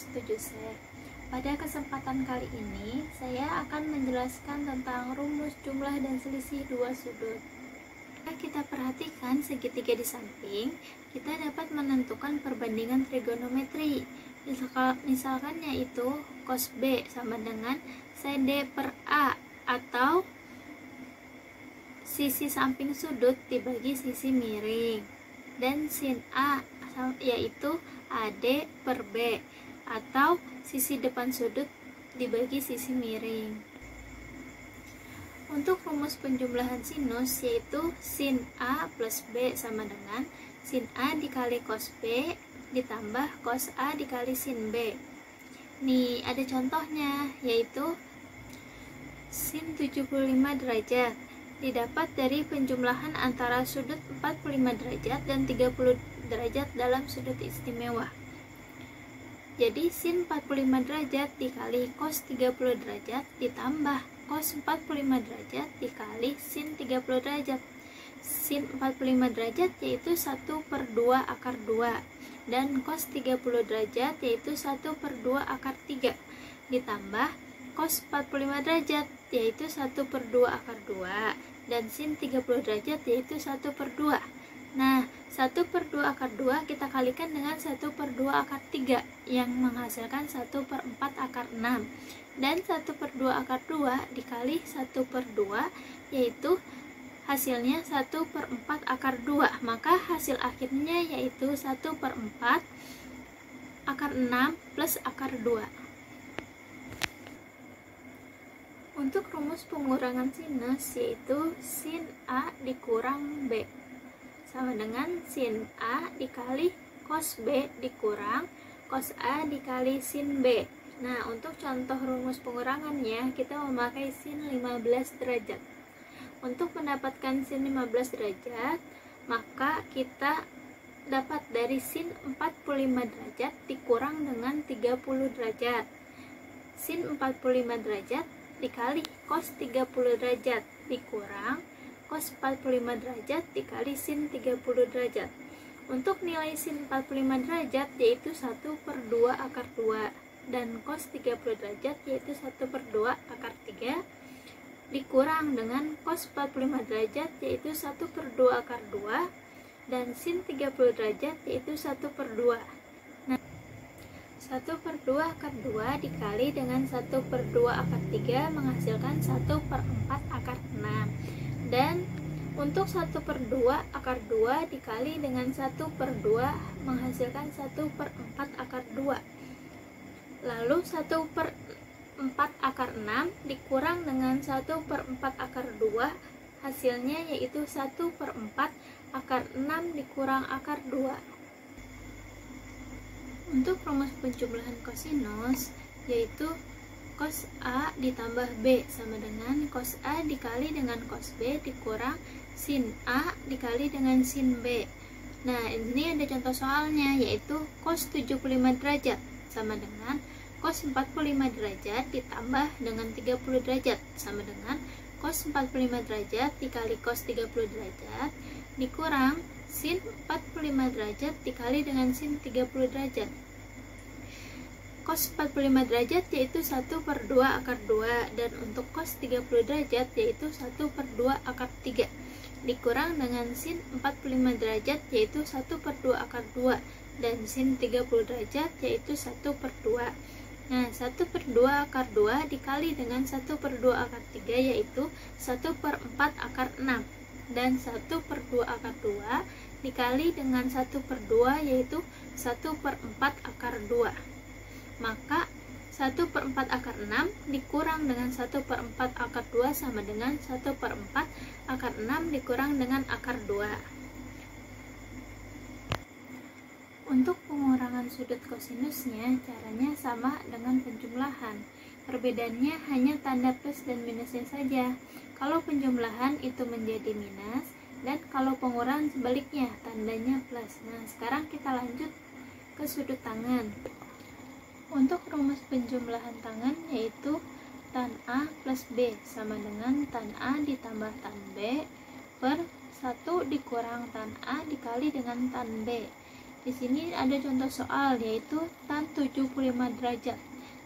setuju saya. Pada kesempatan kali ini, saya akan menjelaskan tentang rumus jumlah dan selisih dua sudut. Jika kita perhatikan segitiga di samping, kita dapat menentukan perbandingan trigonometri. Misalkan yaitu cos B sama dengan CD per A, atau sisi samping sudut dibagi sisi miring, dan sin A yaitu AD per B, atau sisi depan sudut dibagi sisi miring. Untuk rumus penjumlahan sinus yaitu sin A plus B sama dengan sin A dikali cos B ditambah cos A dikali sin B. Nih ada contohnya, yaitu sin 75 derajat didapat dari penjumlahan antara sudut 45 derajat dan 30 derajat dalam sudut istimewa. Jadi sin 45 derajat dikali cos 30 derajat ditambah cos 45 derajat dikali sin 30 derajat. Sin 45 derajat yaitu 1/2 akar 2, dan cos 30 derajat yaitu 1/2 akar 3, ditambah cos 45 derajat yaitu 1/2 akar 2, dan sin 30 derajat yaitu 1/2. Nah, 1/2 akar 2 kita kalikan dengan 1/2 akar 3 yang menghasilkan 1/4 akar 6, dan 1/2 akar 2 dikali 1/2 yaitu hasilnya 1/4 akar 2, maka hasil akhirnya yaitu 1/4 akar 6 plus akar 2. Untuk rumus pengurangan sinus yaitu sin A dikurang B sama dengan sin A dikali cos B dikurang cos A dikali sin B. Nah, untuk contoh rumus pengurangannya kita memakai sin 15 derajat. Untuk mendapatkan sin 15 derajat, maka kita dapat dari sin 45 derajat dikurang dengan 30 derajat. Sin 45 derajat dikali cos 30 derajat dikurang cos 45 derajat dikali sin 30 derajat. Untuk nilai sin 45 derajat yaitu 1/2 akar 2, dan cos 30 derajat yaitu 1/2 akar 3 dikurang dengan cos 45 derajat yaitu 1/2 akar 2, dan sin 30 derajat yaitu 1/2. Nah, 1/2 akar 2 dikali dengan 1/2 akar 3 menghasilkan 1/4 akar 6, dan untuk 1/2 akar 2 dikali dengan 1/2 menghasilkan 1/4 akar 2. Lalu 1/4 akar 6 dikurang dengan 1/4 akar 2, hasilnya yaitu 1/4 akar 6 dikurang akar 2. Untuk rumus penjumlahan kosinus yaitu cos A ditambah B sama dengan cos A dikali dengan cos B dikurang sin A dikali dengan sin B. Nah, ini ada contoh soalnya yaitu cos 75 derajat sama dengan cos 45 derajat ditambah dengan 30 derajat sama dengan cos 45 derajat dikali cos 30 derajat dikurang sin 45 derajat dikali dengan sin 30 derajat. Cos 45 derajat yaitu 1/2 akar 2, dan untuk cos 30 derajat yaitu 1/2 akar 3 dikurang dengan sin 45 derajat yaitu 1/2 akar 2, dan sin 30 derajat yaitu 1/2. Nah, 1/2 akar 2 dikali dengan 1/2 akar 3 yaitu 1/4 akar 6, dan 1/2 akar 2 dikali dengan 1/2 yaitu 1/4 akar 2. Maka 1/4 akar 6 dikurang dengan 1/4 akar 2 sama dengan 1/4 akar 6 dikurang dengan akar 2. Untuk pengurangan sudut kosinusnya caranya sama dengan penjumlahan. Perbedaannya hanya tanda plus dan minusnya saja. Kalau penjumlahan itu menjadi minus, dan kalau pengurangan sebaliknya tandanya plus. Nah, sekarang kita lanjut ke sudut tangan. Untuk rumus penjumlahan tangan yaitu tan A plus B sama dengan tan A ditambah tan B per 1 dikurang tan A dikali dengan tan B. Di sini ada contoh soal, yaitu tan 75 derajat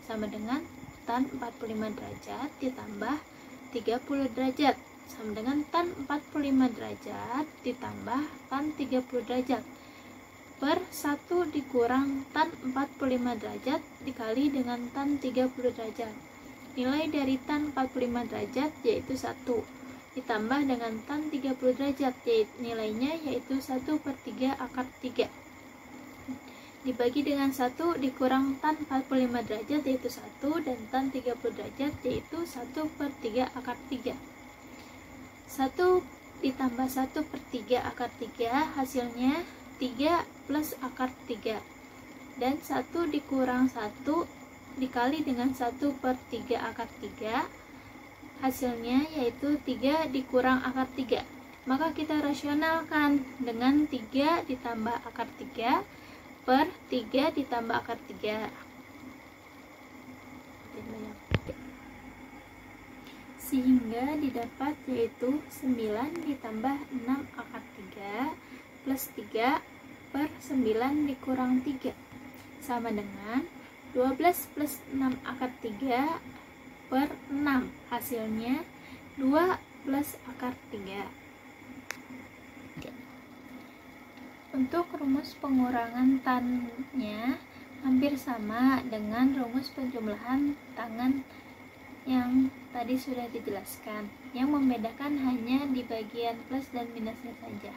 sama dengan tan 45 derajat ditambah 30 derajat sama dengan tan 45 derajat ditambah tan 30 derajat per 1 dikurang tan 45 derajat dikali dengan tan 30 derajat. Nilai dari tan 45 derajat yaitu 1 ditambah dengan tan 30 derajat, nilainya yaitu 1/3 akar 3 dibagi dengan 1 dikurang tan 45 derajat yaitu 1 dan tan 30 derajat yaitu 1/3 akar 3. 1 ditambah 1/3 akar 3 hasilnya 3 plus akar 3, dan 1 dikurang 1 dikali dengan 1/3 akar 3 hasilnya yaitu 3 dikurang akar 3. Maka kita rasionalkan dengan 3 ditambah akar 3 per 3 ditambah akar 3, sehingga didapat yaitu 9 ditambah 6 akar 3 plus 3 per 9 dikurang 3 sama dengan 12 plus 6 akar 3 per 6, hasilnya 2 plus akar 3. Untuk rumus pengurangan tannya hampir sama dengan rumus penjumlahan tangan yang tadi sudah dijelaskan. Yang membedakan hanya di bagian plus dan minusnya saja.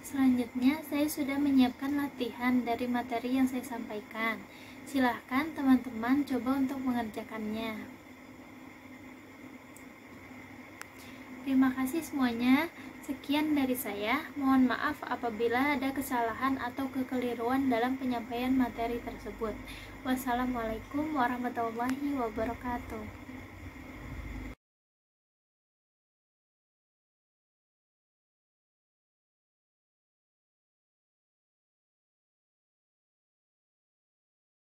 Selanjutnya, saya sudah menyiapkan latihan dari materi yang saya sampaikan. Silahkan teman-teman coba untuk mengerjakannya. Terima kasih semuanya. Sekian dari saya. Mohon maaf apabila ada kesalahan atau kekeliruan dalam penyampaian materi tersebut. Wassalamualaikum warahmatullahi wabarakatuh.